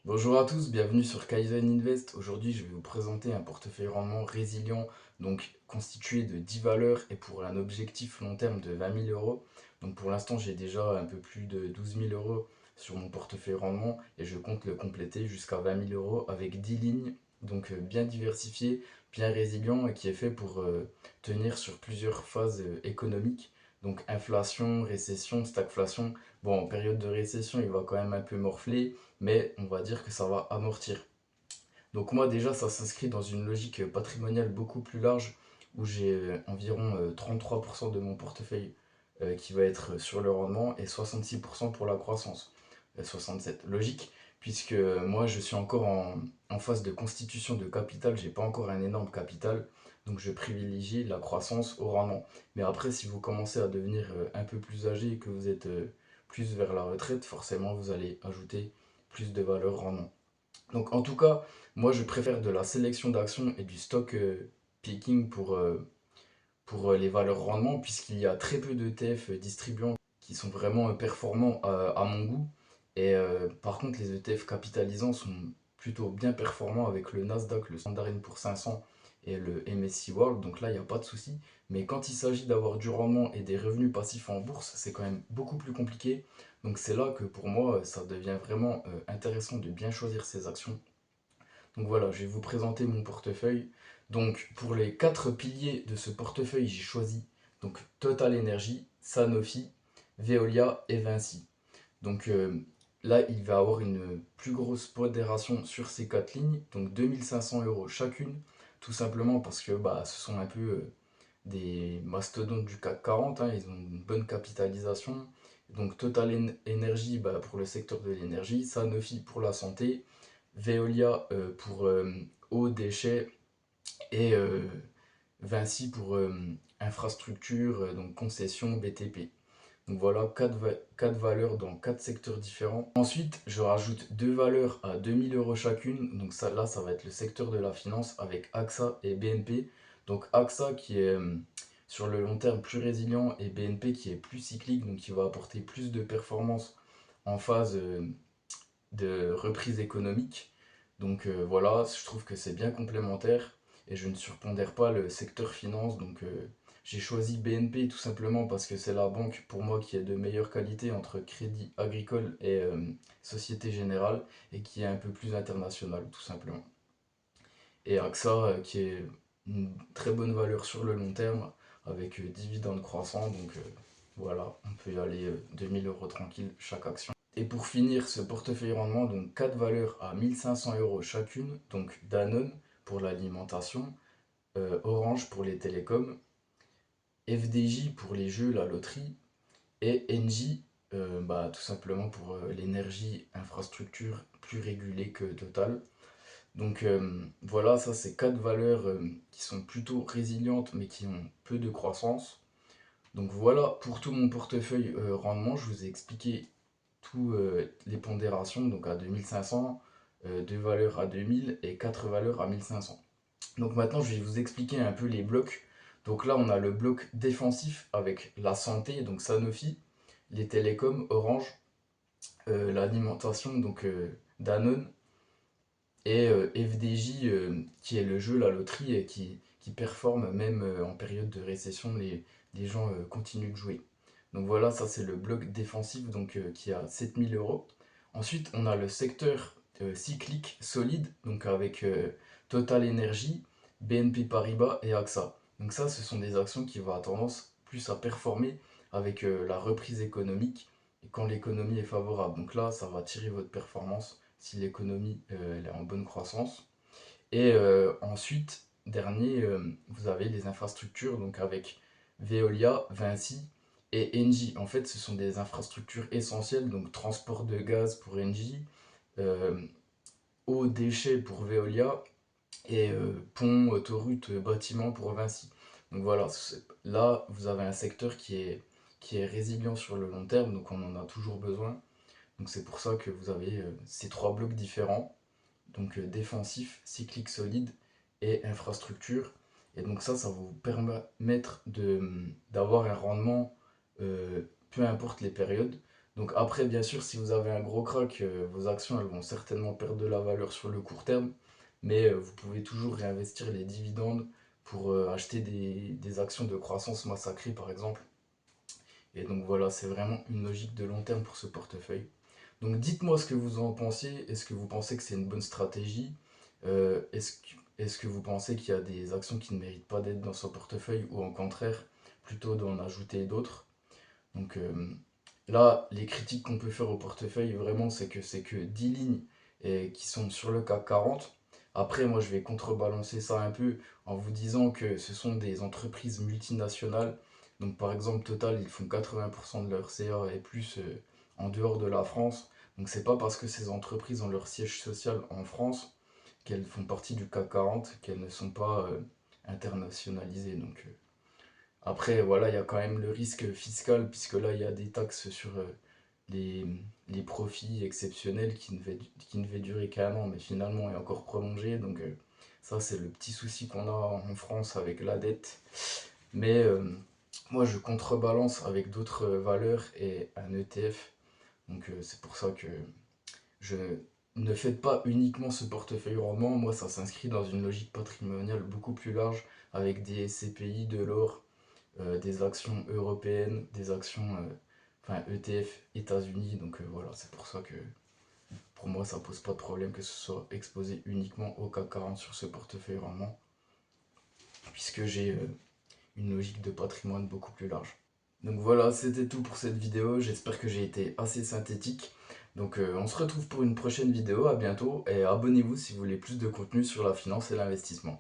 Bonjour à tous, bienvenue sur Kaizen Invest. Aujourd'hui, je vais vous présenter un portefeuille rendement résilient, donc constitué de 10 valeurs et pour un objectif long terme de 20 000 euros. Donc pour l'instant, j'ai déjà un peu plus de 12 000 euros sur mon portefeuille rendement et je compte le compléter jusqu'à 20 000 euros avec 10 lignes, donc bien diversifié, bien résilient et qui est fait pour tenir sur plusieurs phases économiques. Donc inflation, récession, stagflation. Bon, en période de récession, il va quand même un peu morfler mais on va dire que ça va amortir. Donc moi déjà ça s'inscrit dans une logique patrimoniale beaucoup plus large où j'ai environ 33% de mon portefeuille qui va être sur le rendement et 66% pour la croissance. 67. Logique, puisque moi je suis encore en phase de constitution de capital, j'ai pas encore un énorme capital, donc je privilégie la croissance au rendement. Mais après si vous commencez à devenir un peu plus âgé et que vous êtes plus vers la retraite, forcément vous allez ajouter plus de valeur rendement. Donc en tout cas, moi je préfère de la sélection d'actions et du stock picking pour les valeurs rendement, puisqu'il y a très peu d'ETF distribuants qui sont vraiment performants à mon goût. Et par contre, les ETF capitalisants sont plutôt bien performants avec le Nasdaq, le Standard Poor's 500 et le MSCI World. Donc là, il n'y a pas de souci. Mais quand il s'agit d'avoir du rendement et des revenus passifs en bourse, c'est quand même beaucoup plus compliqué. Donc c'est là que pour moi, ça devient vraiment intéressant de bien choisir ses actions. Donc voilà, je vais vous présenter mon portefeuille. Donc pour les quatre piliers de ce portefeuille, j'ai choisi donc Total Energy, Sanofi, Veolia et Vinci. Donc là, il va avoir une plus grosse pondération sur ces quatre lignes, donc 2500 euros chacune, tout simplement parce que bah, ce sont un peu des mastodontes du CAC 40, hein, ils ont une bonne capitalisation. Donc Total Energy bah, pour le secteur de l'énergie, Sanofi pour la santé, Veolia pour eau, déchets et Vinci pour infrastructure, donc concession, BTP. Donc voilà, quatre valeurs dans quatre secteurs différents. Ensuite, je rajoute deux valeurs à 2000 euros chacune. Donc ça, là, ça va être le secteur de la finance avec AXA et BNP. Donc AXA qui est sur le long terme plus résilient et BNP qui est plus cyclique, donc qui va apporter plus de performance en phase de reprise économique. Donc voilà, je trouve que c'est bien complémentaire et je ne surpondère pas le secteur finance. Donc j'ai choisi BNP tout simplement parce que c'est la banque pour moi qui est de meilleure qualité entre Crédit Agricole et Société Générale et qui est un peu plus internationale tout simplement. Et AXA qui est une très bonne valeur sur le long terme avec dividendes croissants. Donc voilà, on peut y aller 2000 euros tranquille chaque action. Et pour finir ce portefeuille rendement, donc 4 valeurs à 1500 euros chacune, donc Danone pour l'alimentation, Orange pour les télécoms, FDJ pour les jeux, la loterie, et Engie bah, tout simplement pour l'énergie, infrastructure plus régulée que Total. Donc voilà, ça c'est 4 valeurs qui sont plutôt résilientes mais qui ont peu de croissance. Donc voilà pour tout mon portefeuille rendement, je vous ai expliqué tous les pondérations, donc à 2500, 2 valeurs à 2000 et 4 valeurs à 1500. Donc maintenant, je vais vous expliquer un peu les blocs. Donc là, on a le bloc défensif avec la santé, donc Sanofi, les télécoms, Orange, l'alimentation, donc Danone, et FDJ, qui est le jeu, la loterie, et qui performe même en période de récession, les gens continuent de jouer. Donc voilà, ça c'est le bloc défensif donc, qui a 7000 euros. Ensuite, on a le secteur cyclique solide, donc avec Total Energy, BNP Paribas et AXA. Donc ça, ce sont des actions qui vont avoir tendance plus à performer avec la reprise économique et quand l'économie est favorable. Donc là, ça va tirer votre performance si l'économie elle est en bonne croissance. Et ensuite, dernier, vous avez les infrastructures, donc avec Veolia, Vinci et Engie. En fait, ce sont des infrastructures essentielles, donc transport de gaz pour Engie, euh, eau, déchets pour Veolia et pont, autoroute, bâtiment pour Vinci. Donc voilà, là, vous avez un secteur qui est résilient sur le long terme, donc on en a toujours besoin. Donc c'est pour ça que vous avez ces trois blocs différents, donc défensif, cyclique solide et infrastructure. Et donc ça va vous permettre d'avoir un rendement, peu importe les périodes. Donc après, bien sûr, si vous avez un gros crack, vos actions, elles vont certainement perdre de la valeur sur le court terme, mais vous pouvez toujours réinvestir les dividendes pour acheter des actions de croissance massacrée, par exemple. Et donc voilà, c'est vraiment une logique de long terme pour ce portefeuille. Donc dites-moi ce que vous en pensez. Est-ce que vous pensez que c'est une bonne stratégie? Est-ce que vous pensez qu'il y a des actions qui ne méritent pas d'être dans ce portefeuille ou au contraire, plutôt d'en ajouter d'autres? Donc là, les critiques qu'on peut faire au portefeuille, vraiment, c'est que 10 lignes qui sont sur le CAC 40. Après, moi, je vais contrebalancer ça un peu en vous disant que ce sont des entreprises multinationales. Donc, par exemple, Total, ils font 80% de leur CA et plus en dehors de la France. Donc, c'est pas parce que ces entreprises ont leur siège social en France qu'elles font partie du CAC 40 qu'elles ne sont pas internationalisées. Donc, après, voilà, il y a quand même le risque fiscal, puisque là, il y a des taxes sur les, les profits exceptionnels qui ne devaient durer qu'un an, mais finalement est encore prolongé. Donc, ça, c'est le petit souci qu'on a en France avec la dette. Mais moi, je contrebalance avec d'autres valeurs et un ETF. Donc, c'est pour ça que je ne faites pas uniquement ce portefeuille rendement. Moi, ça s'inscrit dans une logique patrimoniale beaucoup plus large avec des CPI, de l'or, des actions européennes, des actions, enfin ETF États-Unis. Donc voilà, c'est pour ça que pour moi ça pose pas de problème que ce soit exposé uniquement au CAC 40 sur ce portefeuille rendement, puisque j'ai une logique de patrimoine beaucoup plus large. Donc voilà, c'était tout pour cette vidéo. J'espère que j'ai été assez synthétique. Donc on se retrouve pour une prochaine vidéo. À bientôt et abonnez-vous si vous voulez plus de contenu sur la finance et l'investissement.